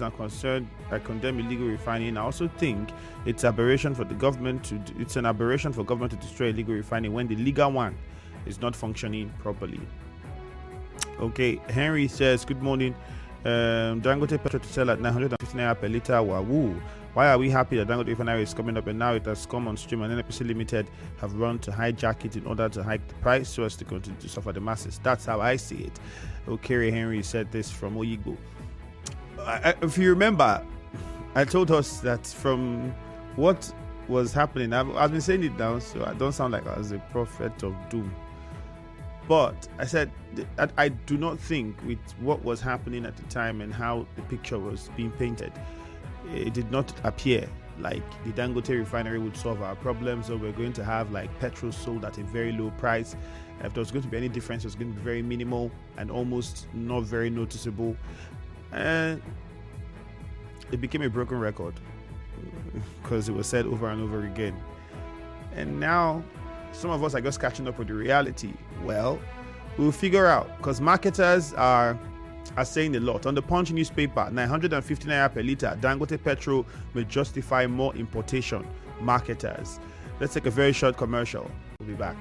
I'm concerned, I condemn illegal refining. I also think it's aberration for the government to. It's an aberration for government to destroy illegal refining when the legal one is not functioning properly. Okay, Henry says, "Good morning. Dangote petrol to sell at 950 naira per liter. Wahoo! Why are we happy that Dangote refinery is coming up and now it has come on stream and NPC Limited have run to hijack it in order to hike the price so as to continue to suffer the masses? That's how I see it." Okay, Henry said this from Oyigbo. If you remember, I told us that from what was happening, I've been saying it now, so I don't sound like I was a prophet of doom. But I said that I do not think with what was happening at the time and how the picture was being painted, it did not appear like the Dangote refinery would solve our problems, or we're going to have like petrol sold at a very low price. If there was going to be any difference, it was going to be very minimal and almost not very noticeable. And it became a broken record because it was said over and over again. And now some of us are just catching up with the reality. Well, we'll figure out, because marketers are saying a lot. On the Punch newspaper, 950 naira per liter, Dangote petrol may justify more importation. Marketers. Let's take a very short commercial. We'll be back.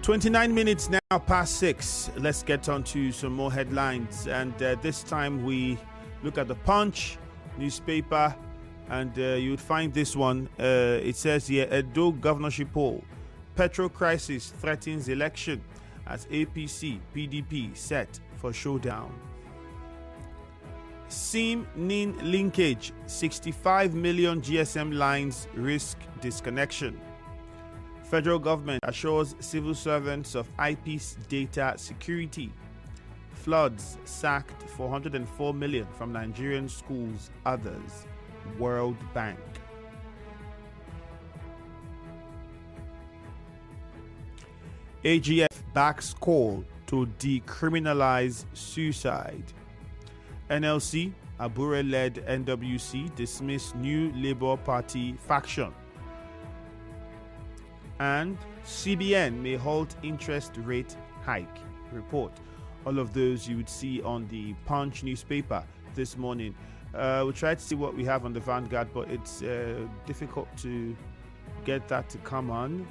29 minutes now past 6. Let's get on to some more headlines. And this time we look at the Punch newspaper, and you would find this one. It says here, Edo governorship poll. Petrol crisis threatens election as APC, PDP set for showdown. SIM-NIN linkage, 65 million GSM lines risk disconnection. Federal government assures civil servants of eyepiece data security. Floods sacked 404 million from Nigerian schools, others. World Bank. AGF backs call to decriminalize suicide. NLC, Abure-led NWC dismiss new Labour Party faction. And CBN may halt interest rate hike. Report. All of those you would see on the Punch newspaper this morning. We'll try to see what we have on the Vanguard, but it's difficult to get that to come on.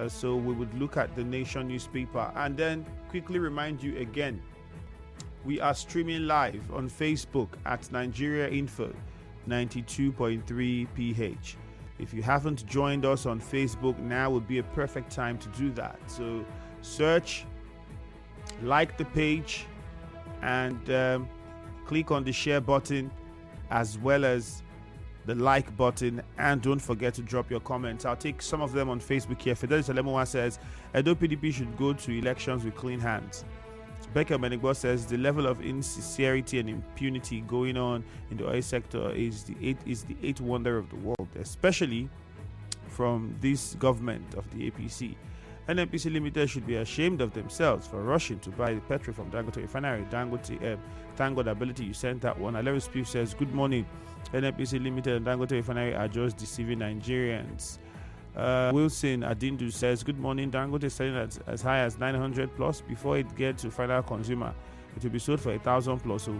So we would look at the Nation newspaper and then quickly remind you again, we are streaming live on Facebook at Nigeria Info 92.3 PH. If you haven't joined us on Facebook, now would be a perfect time to do that. So search, like the page, and click on the share button as well as the like button, and don't forget to drop your comments. I'll take some of them on Facebook here. Fidelis Alemowa says, Edo PDP should go to elections with clean hands. Becca Benigbo says the level of insincerity and impunity going on in the oil sector is the eighth wonder of the world, especially from this government of the APC. NNPC Limited should be ashamed of themselves for rushing to buy the petrol from Dangote Refinery. Dangote, thank God ability you sent that one. Alaris Pief says, good morning. NNPC Limited and Dangote Refinery are just deceiving Nigerians. Wilson Adindu says, good morning. Dangote is selling as high as 900 plus. Before it gets to final consumer, it will be sold for 1,000 plus. So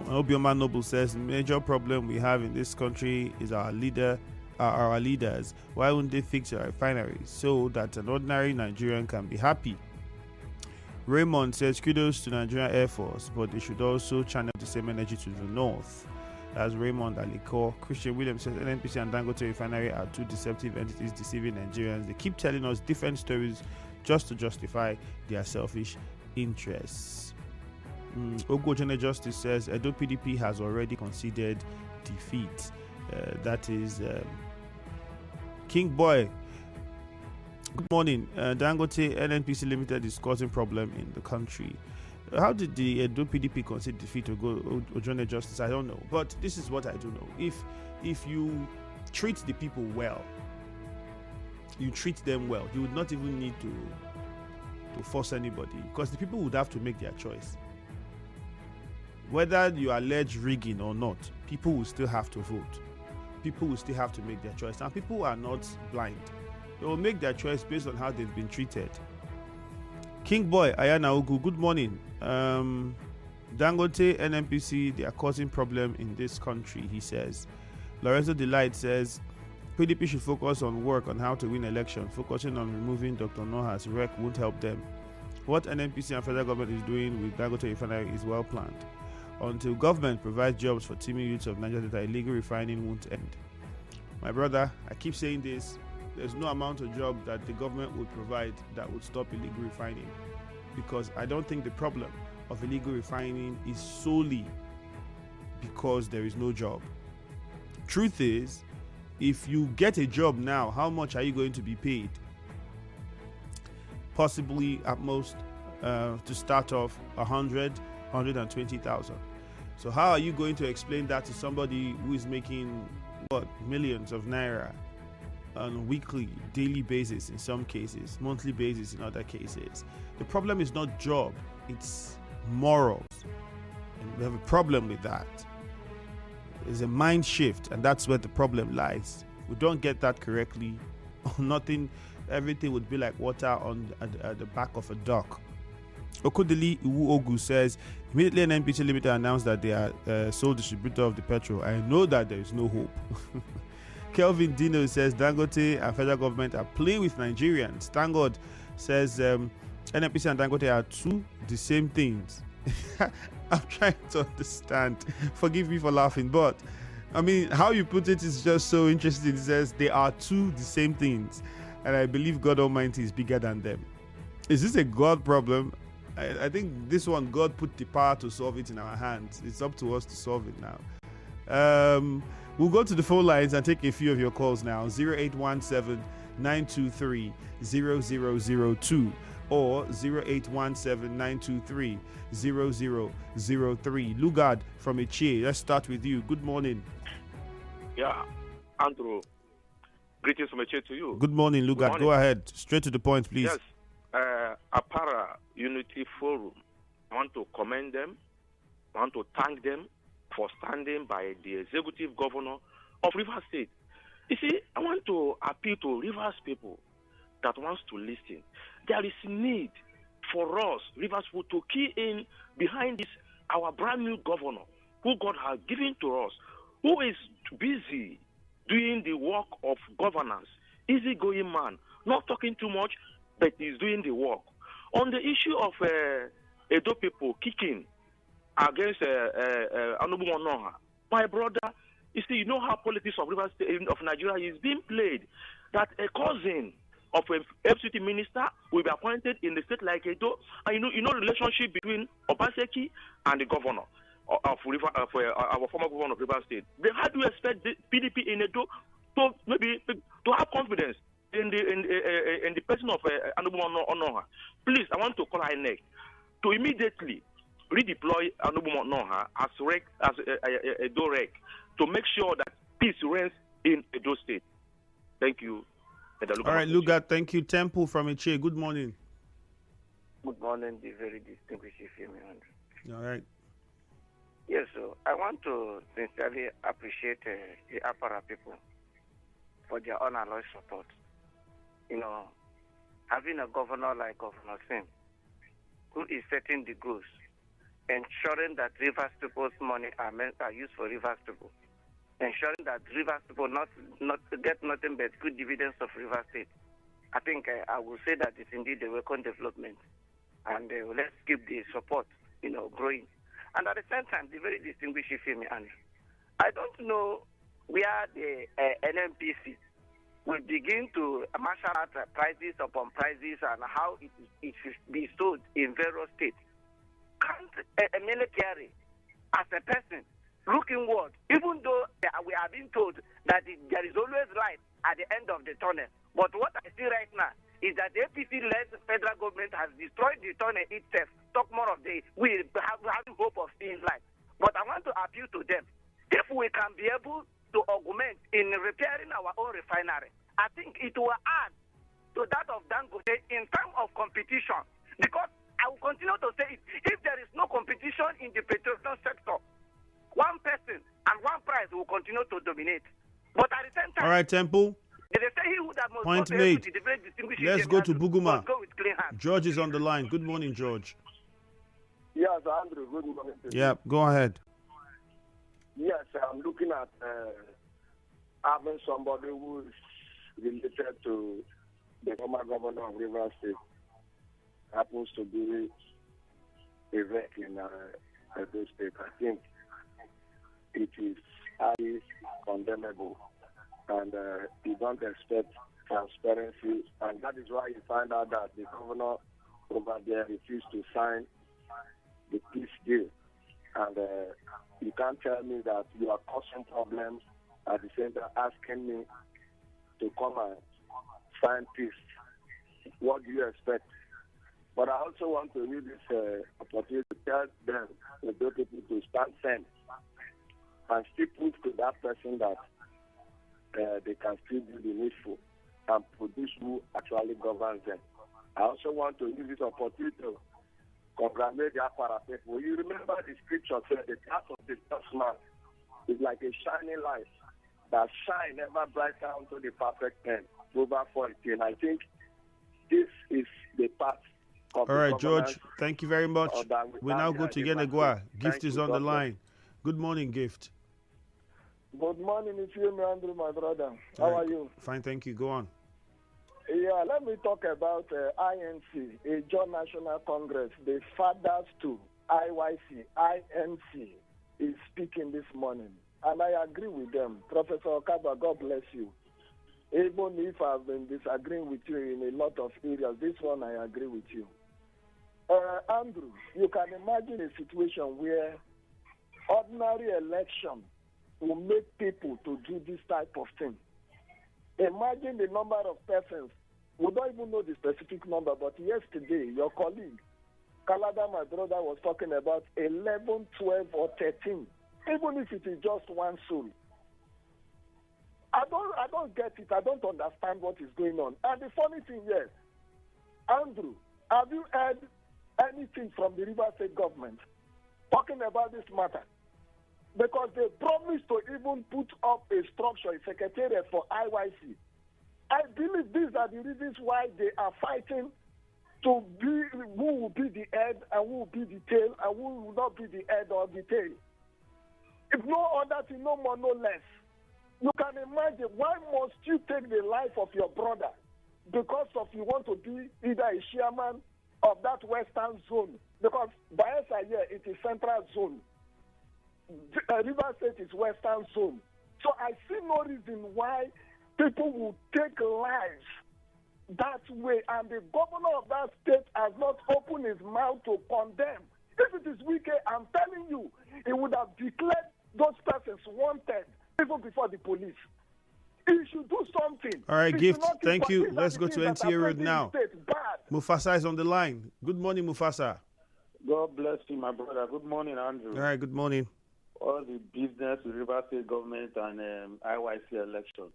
Obioma Noble says, the major problem we have in this country is our leaders. Why wouldn't they fix a refinery so that an ordinary Nigerian can be happy? Raymond says, kudos to Nigerian Air Force, but they should also channel the same energy to the north. That's Raymond Aliko. Christian Williams says, NNPC and Dangote Refinery are two deceptive entities deceiving Nigerians. They keep telling us different stories just to justify their selfish interests. Ogojene Justice says, Edo PDP has already conceded defeat. That is King Boy. Good morning. Dangote NNPC Limited is causing problem in the country. How did the Edo PDP concede defeat to go Ojone Justice? I don't know. But this is what I do know. If you treat the people well, you treat them well, you would not even need to force anybody, because the people would have to make their choice. Whether you allege rigging or not, people will still have to vote. People will still have to make their choice. And people are not blind. They will make their choice based on how they've been treated. King Boy, Ayana Ugu, good morning. Dangote, NNPC, they are causing problem in this country, he says. Lorenzo Delight says, PDP should focus on work on how to win election. Focusing on removing Dr. Noha's wreck won't help them. What NNPC and federal government is doing with Dangote Refinery is well planned. Until government provides jobs for teeming youths of Nigeria, that illegal refining won't end. My brother, I keep saying this, there's no amount of job that the government would provide that would stop illegal refining, because I don't think the problem of illegal refining is solely because there is no job. Truth is, if you get a job now, how much are you going to be paid? Possibly at most to start off 120,000. So how are you going to explain that to somebody who is making millions of naira on a weekly, daily basis in some cases, monthly basis in other cases? The problem is not job, it's morals. And we have a problem with that. There's a mind shift, and that's where the problem lies. If we don't get that correctly, everything would be like water on at the back of a duck. Okudili Iwu Ogu says, immediately NNPC Limited announced that they are sole distributor of the petrol. I know that there is no hope. Kelvin Dino says Dangote and federal government are playing with Nigerians. Thank God says NNPC and Dangote are two the same things. I'm trying to understand. Forgive me for laughing, but I mean, how you put it is just so interesting. It says they are two the same things, and I believe God Almighty is bigger than them. Is this a God problem? I think this one, God put the power to solve it in our hands. It's up to us to solve it now. We'll go to the phone lines and take a few of your calls now. 0817-923-0002 or 0817-923-0003. Lugard from Ichie, let's start with you. Good morning. Yeah, Andrew. Greetings from Ichie to you. Good morning, Lugard. Go ahead. Straight to the point, please. Yes. APARA Unity Forum. I want to commend them. I want to thank them for standing by the executive governor of Rivers State. You see, I want to appeal to Rivers people that wants to listen. There is need for us, Rivers people, to key in behind this, our brand new governor, who God has given to us, who is busy doing the work of governance, easygoing man, not talking too much, but he's doing the work. On the issue of Edo people kicking against Anubu Monoha, my brother, you see, you know how politics of Rivers State of Nigeria is being played. That a cousin of a FCT minister will be appointed in the state like Edo, and you know the relationship between Obaseki and the governor of our former governor of Rivers State. Then how do you expect the PDP in Edo to maybe to have confidence in the person of Anubu Onoha? Please, I want to call INEC to immediately redeploy Anubu Onoha as Edo Rec to make sure that peace reigns in Edo State. Thank you. All right, Lugard, thank you. Temple from Ichie, good morning. Good morning, the very distinguished Ifemi Andrew. All right. Yes, so I want to sincerely appreciate the APARA people for their unalloyed support. You know, having a governor like Governor Sim, who is setting the goals, ensuring that Rivers people's money are used for Rivers people, ensuring that Rivers people not get nothing but good dividends of Rivers State. I think I will say that it's indeed a welcome development, and let's keep the support, growing. And at the same time, the very distinguished Ifemi Andrew, I don't know where the NNPC will begin to marshal out prices upon prices and how it should be sold in various states. Can't Emele Kyari, as a person, look inward, even though we are being told that there is always light at the end of the tunnel. But what I see right now is that the APC-led federal government has destroyed the tunnel itself. Talk more of we have hope of seeing light. But I want to appeal to them. If we can be able to augment in repairing our own refinery, I think it will add to that of Dangote in terms of competition. Because I will continue to say it, if there is no competition in the petroleum sector, one person and one price will continue to dominate. But at the same time, all right, Temple. They say he would have most point made. Let's go to Buguma. Go with clean hands. George is on the line. Good morning, George. Yes, Andrew. Good morning. Yeah, go ahead. Yes, I'm looking at having somebody who is related to the former governor of Rivers State. Happens to be a vet in Edo State. I think it is highly condemnable, and you don't expect transparency, and that is why you find out that the governor over there refused to sign the peace deal. And you can't tell me that you are causing problems at the same time asking me to come and sign peace. What do you expect? But I also want to use this opportunity to tell them, the people, to stand firm and still prove to that person that they can still do the needful and produce who actually governs them. I also want to use this opportunity to congratulate the APARA people. You remember the scripture said the path of the just man is like a shining light that shine ever brighter unto the perfect end. Proverbs 4:18. I think this is the path. All right, George, thank you very much. We now go to Yenegua. Gift is on the line. Good morning, Gift. Good morning, it's you, Andrew, my brother. How are you? Fine, thank you. Go on. Yeah, let me talk about INC, a Joint National Congress, the fathers to IYC, INC is speaking this morning. And I agree with them. Professor Okaba, God bless you. Even if I've been disagreeing with you in a lot of areas, this one I agree with you. Andrew, you can imagine a situation where ordinary election will make people to do this type of thing. Imagine the number of persons. We don't even know the specific number, but yesterday, your colleague, Kalada, my brother, was talking about 11, 12, or 13, even if it is just one soul. I don't get it. I don't understand what is going on. And the funny thing is, Andrew, have you heard anything from the River State government talking about this matter? Because they promised to even put up a structure, a secretariat for IYC. I believe these are the reasons why they are fighting to be who will be the head and who will be the tail and who will not be the head or the tail. If no other thing, no more, no less. You can imagine, why must you take the life of your brother because of you want to be either a chairman of that western zone? Because Bayelsa here, it is central zone. River State is western zone. So I see no reason why people will take lives that way, and the governor of that state has not opened his mouth to condemn. If it is wicked, I'm telling you, he would have declared those persons wanted even before the police. He should do something. All right, Gift, thank you. Let's go to NTA Road now. Mufasa is on the line. Good morning, Mufasa. God bless you, my brother. Good morning, Andrew. All right, good morning. All the business with River State government and IYC election.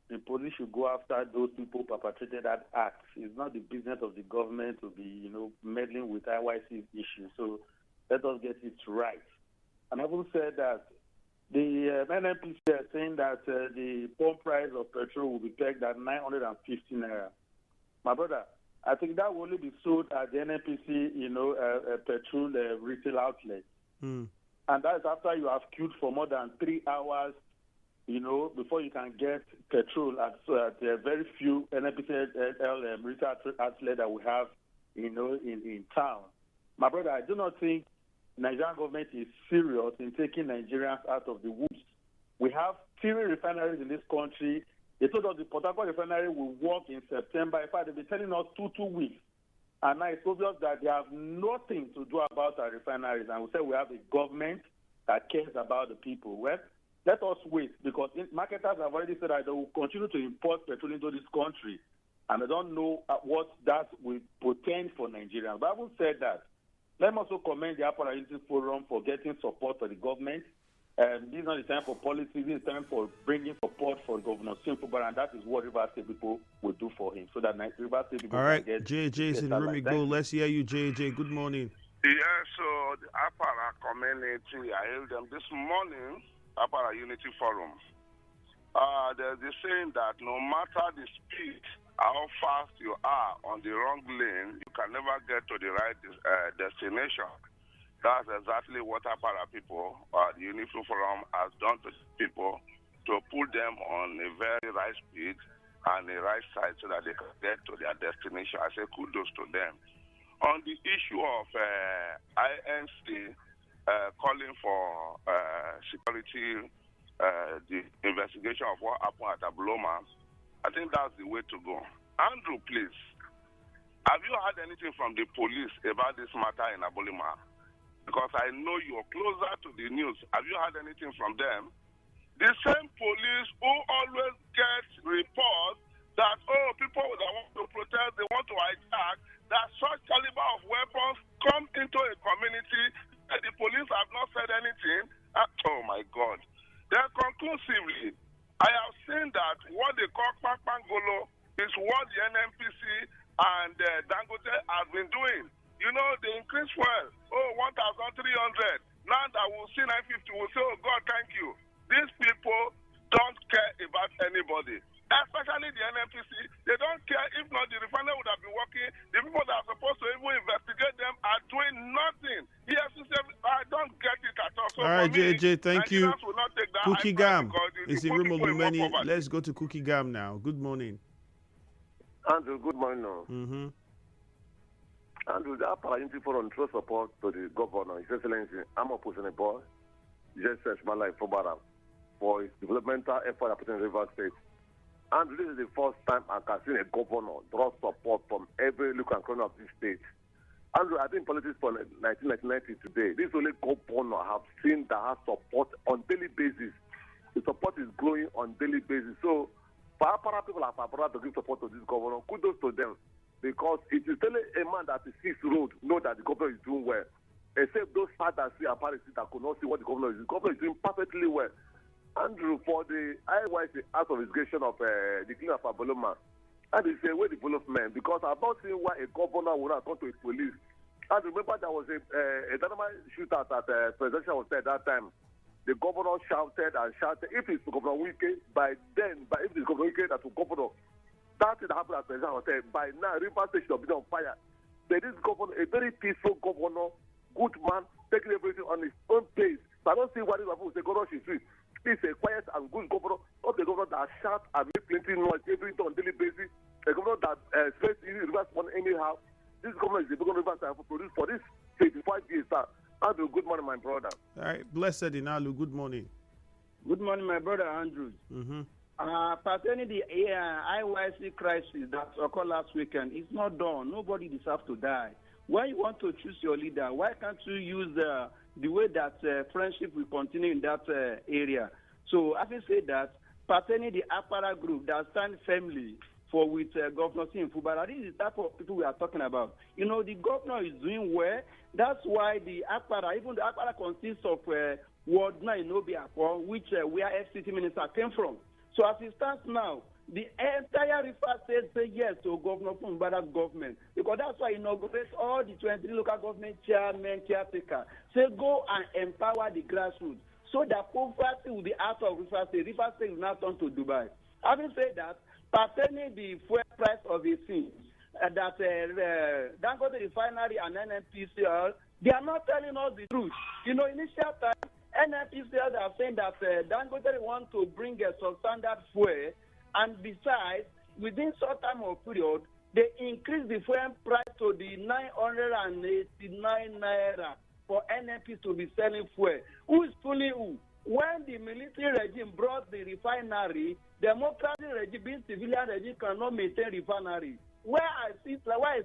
The police should go after those people who perpetrated that act. It's not the business of the government to be, meddling with IYC issues. So let us get it right. And I will say that the NNPC are saying that the pump price of petrol will be pegged at 950 naira. My brother, I think that will only be sold at the NNPC, petrol retail outlet. Mm. And that is after you have queued for more than 3 hours, before you can get petrol at very few NNPC retail outlets that we have, in town. My brother, I do not think Nigerian government is serious in taking Nigerians out of the woods. We have 3 refineries in this country. They told us the Port Harcourt refinery will work in September. In fact, they've been telling us 2 weeks. And now it's obvious that they have nothing to do about our refineries. And we say we have a government that cares about the people. Well, let us wait, because marketers have already said that they will continue to import petrol into this country. And I don't know what that will portend for Nigerians. But having said that, let me also commend the Apara Unity Forum for getting support for the government. This is not the time for policy. This is the time for bringing support for Governor Simfubar, and that is what River State people will do for him, so that River State people all right, can get... JJ is in the room. We go. Let's hear you, JJ. Good morning. Yeah, so the Apara community, I heard them this morning, Apara Unity Forum. They're saying that no matter the speed, how fast you are on the wrong lane, you can never get to the right destination. That's exactly what Apara people, the Unity Forum, has done to people, to put them on a very right speed and the right side so that they can get to their destination. I say kudos to them. On the issue of INC calling for security, the investigation of what happened at Abloma, I think that's the way to go. Andrew, please, have you heard anything from the police about this matter in Abolima? Because I know you're closer to the news. Have you heard anything from them? The same police who always get reports that, people that want to protest, they want to hijack, that such caliber of weapons come into a community and the police have not said anything. Oh, my God. Then conclusively, I have seen that what they call Pakpangolo is what the NNPC and Dangote have been doing. They increase fuel. 1,300. Now that we'll see 950, we'll say, oh, God, thank you. These people don't care about anybody, especially the NNPC. They don't care. If not, the refinery would have been working. The people that are supposed to even investigate them are doing nothing. Yes, I don't get it at all. So all right, JJ, thank you. Nigerians will not take that Cookie high price Gam because is in room Ogumeni. Let's go to Cookie Gam now. Good morning. Andrew, good morning. Mm-hmm. Andrew, the APARA Unity Forum show support to the governor, His Excellency Amopoussene Boy, Jesus Malai Fobara, for his developmental effort happening in Rivers State. And this is the first time I can see a governor draw support from every local and corner of this state. Andrew, I've been in politics from 1990 to today. This only governor I have seen that has support on daily basis. The support is growing on daily basis. So, for APARA people like APARA to give support to this governor, kudos to them. Because it is only a man that is 6 road know that the governor is doing well. Except those sad that see APARA that could not see what the governor is doing. The governor is doing perfectly well. Andrew, for the IYC Act of Investigation of the cleaning of Aboloma, and it's a way development because I've not seen why a governor would not come to his police. And remember, there was a dynamite shootout at presidential hotel at that time. The governor shouted and shouted. If it's Governor Wike, if it's Governor Wike that will governor, that thing happened at presidential hotel. By now, River Station will be on fire. But this governor, a very peaceful governor, good man, taking everything on his own pace. So I don't see why this people say governor should do. He's a quiet and good governor, not a governor that shout and make plenty noise every day on daily basis. A governor that space reverse one anyhow. This governor is the governor reverse and produce for this 55 years, sir. Andrew, good morning, my brother. All right, blessed Inalu, good morning. Good morning, my brother Andrew. Mm-hmm. Pertaining the IYC crisis that occurred last weekend, it's not done. Nobody deserves to die. When you want to choose your leader, why can't you use the way that friendship will continue in that area? So, having said that, pertaining the APARA group that stand firmly for with Governor Sim Fubara, this is the type of people we are talking about. You know, the governor is doing well. That's why the APARA, even the APARA consists of Ward 9 Obiakpo, which where FCT minister came from. So as it stands now, the entire River State say yes to Governor Fubara's government because that's why he inaugurates all the 23 local government chairmen, caretaker. Say go and empower the grassroots so that poverty will be out of River State. River State will not turn to Dubai. Having said that, pertaining the fuel price of the thing, that Dangote Refinery and NNPCL, they are not telling us the truth. You know, initial time, NNPCL are saying that Dangote want to bring a substandard fuel, and besides, within short time of period, they increase the fuel price to the 989 naira for NNP to be selling fuel. Who is fooling who? When the military regime brought the refinery, democratic regime, being civilian regime, cannot maintain refinery. Why is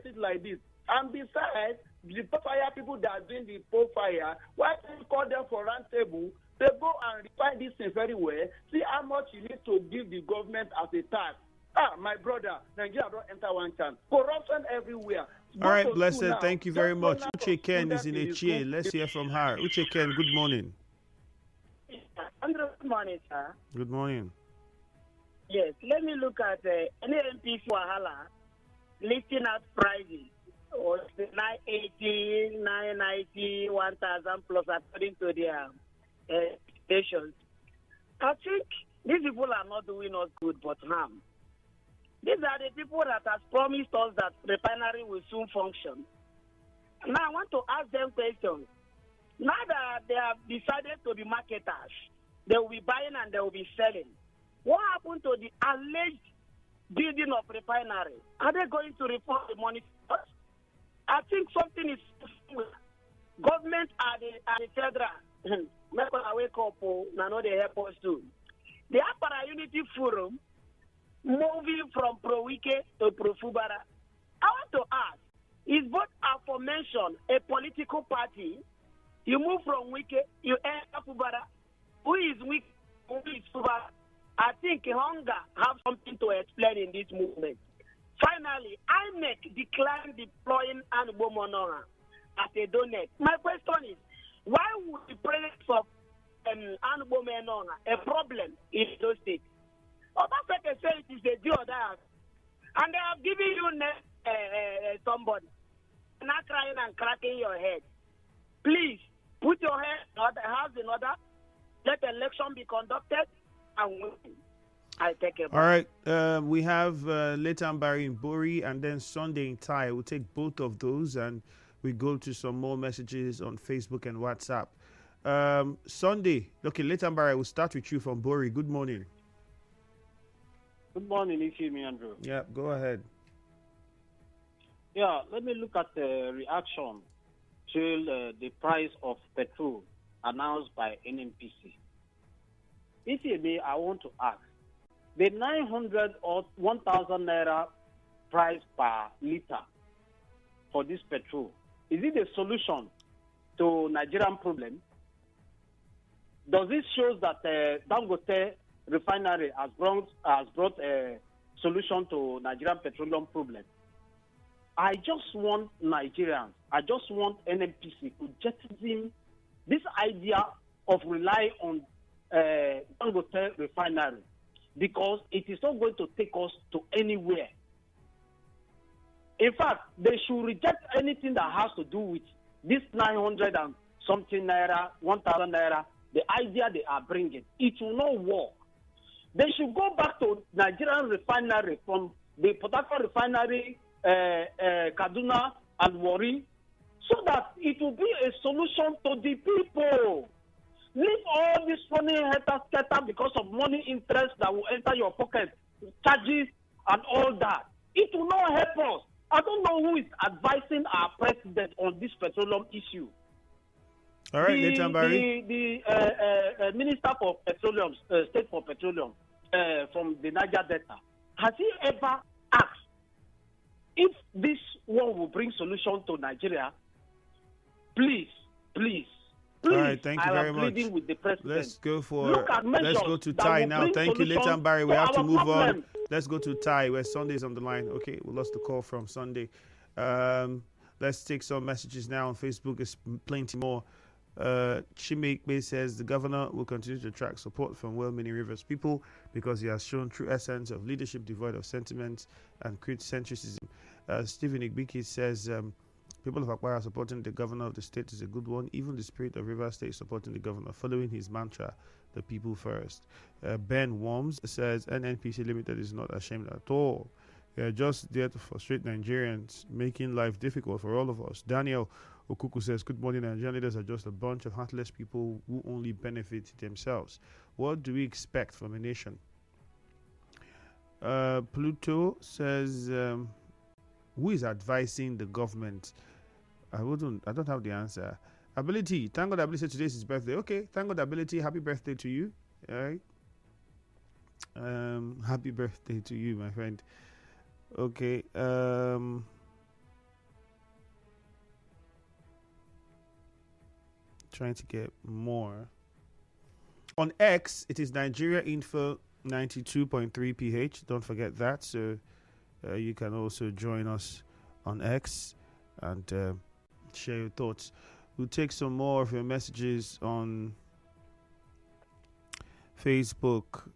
it like this? And besides, the fire people that are doing the fire, why don't you call them for round table? They go and refine this thing very well. See how much you need to give the government as a tax. My brother, Nigeria don't enter one chance. Corruption everywhere. All right, blessed. Thank you very much. Uche Ken is in a chair. Let's hear from her. Uche Ken, good morning. Good morning, sir. Good morning. Yes, let me look at NMP Wahala listing out prices. Or 980, 990, 1,000 plus according to their stations. I think these people are not doing us good but harm. These are the people that have promised us that refinery will soon function. Now I want to ask them questions. Now that they have decided to be marketers, they will be buying and they will be selling. What happened to the alleged building of refinery? Are they going to report the money to us? I think something is government are the federal. Make us wake up now know they help us too. The APARA Unity Forum moving from Pro Wike to Pro Fubara. I want to ask, is both aforementioned a political party? You move from Wike, you enter Fubara. Who is Wike? Who is Fubara? I think hunger have something to explain in this movement. Finally, INEC declined deploying Anugbo Monora as a donor. My question is, why would the presence of Anugbo Monora a problem in those states? Obafeke said it is a deal that, and they have given you somebody, not crying and cracking your head. Please, put your house in order, let the election be conducted, and win. I take it. All right, we have Leighton Barry in Bori and then Sunday in Tai. We'll take both of those and we go to some more messages on Facebook and WhatsApp. Sunday. Okay, Leighton I will start with you from Bori. Good morning. Good morning, Ikemi Andrew. Yeah, go ahead. Yeah, let me look at the reaction to the price of petrol announced by NNPC. Ikemi, I want to ask, the 900 or 1,000 naira price per liter for this petrol, is it a solution to Nigerian problem? Does it show that Dangote refinery has brought a solution to Nigerian petroleum problem? I just want Nigerians, I just want NNPC to jettison this idea of relying on Dangote refinery, because it is not going to take us to anywhere. In fact, they should reject anything that has to do with this 900 and something naira, 1,000 naira, the idea they are bringing. It will not work. They should go back to Nigerian refinery from the Port Harcourt refinery, Kaduna and Warri, so that it will be a solution to the people. Leave all this funny scatter because of money interest that will enter your pocket, charges and all that. It will not help us. I don't know who is advising our president on this petroleum issue. All right, Leighton Barry. The Minister for Petroleum, State for Petroleum, from the Niger Delta, has he ever asked if this one will bring solution to Nigeria? Please. All right, thank you very much. With the president. Let's go to Ty now. Thank you, Leighton Barry. We have to move on. Let's go to Ty, where Sunday's on the line. Okay, we lost the call from Sunday. Let's take some messages now on Facebook. There's plenty more. Chimekbe says the governor will continue to attract support from well-meaning Rivers people because he has shown true essence of leadership devoid of sentiments and centricism. Stephen Igbiki says people of Akwa are supporting the governor of the state is a good one. Even the spirit of Rivers State is supporting the governor, following his mantra, the people first. Ben Worms says NNPC Limited is not ashamed at all. They are just there to frustrate Nigerians, making life difficult for all of us. Daniel Okuku says, good morning, Nigerian leaders are just a bunch of heartless people who only benefit themselves. What do we expect from a nation? Pluto says, who is advising the government? I don't have the answer. Ability, thank God Ability today is his birthday. Okay, thank God Ability, happy birthday to you. All right. Happy birthday to you, my friend. Okay. Trying to get more. On X, it is Nigeria Info 92.3 PH. Don't forget that. So you can also join us on X and share your thoughts. We'll take some more of your messages on Facebook.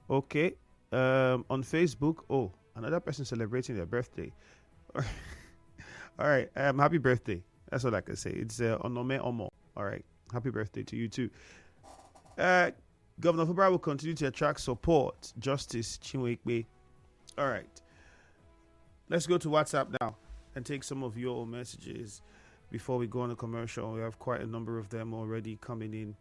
Okay. On Facebook. Oh, another person celebrating their birthday. All right. Happy birthday. That's all I can say. It's Onome Omo. All right. Happy birthday to you too. Governor Fubara will continue to attract support. Justice Chinwekbe. All right. Let's go to WhatsApp now and take some of your messages before we go on a commercial. We have quite a number of them already coming in.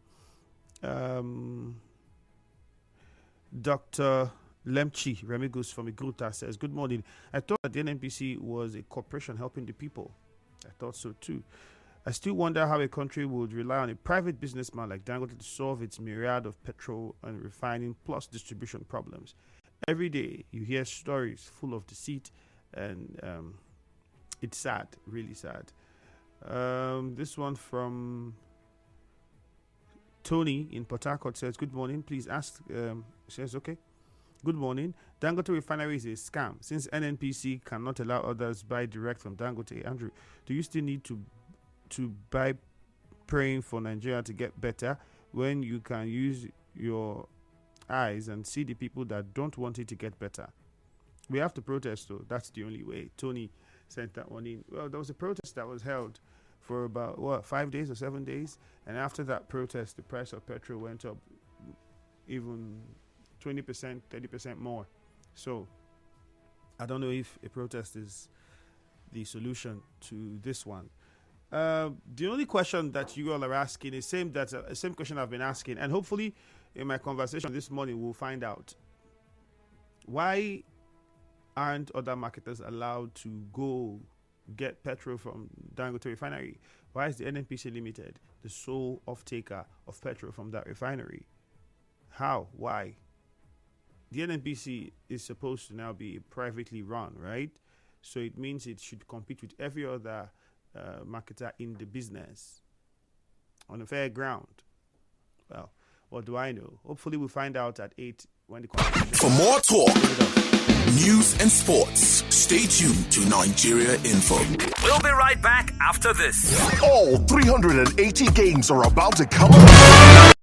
Dr. Lemchi Remigus from Igruta says, good morning. I thought that the NNPC was a corporation helping the people. I thought so too. I still wonder how a country would rely on a private businessman like Dangote to solve its myriad of petrol and refining plus distribution problems. Every day you hear stories full of deceit and it's sad, really sad. This one from Tony in Port Harcourt says, good morning. Please ask, says, okay. Good morning. Dangote refinery is a scam. Since NNPC cannot allow others buy direct from Dangote, Andrew, do you still need to buy praying for Nigeria to get better when you can use your eyes and see the people that don't want it to get better? We have to protest, though. That's the only way. Tony sent that one in. Well, there was a protest that was held for about 5 days or 7 days, and after that protest the price of petrol went up even 20%, 30% more. So I don't know if a protest is the solution to this one. The only question that you all are asking is same question I've been asking, and hopefully in my conversation this morning we'll find out. Why aren't other marketers allowed to go get petrol from Dangote refinery? Why is the NNPC Limited the sole off-taker of petrol from that refinery? How? Why? The NNPC is supposed to now be privately run, right? So it means it should compete with every other marketer in the business on a fair ground. Well, what do I know? Hopefully we'll find out at 8 when the conversation. For more talk, news and sports, stay tuned to Nigeria Info. We'll be right back after this. All 380 games are about to come up.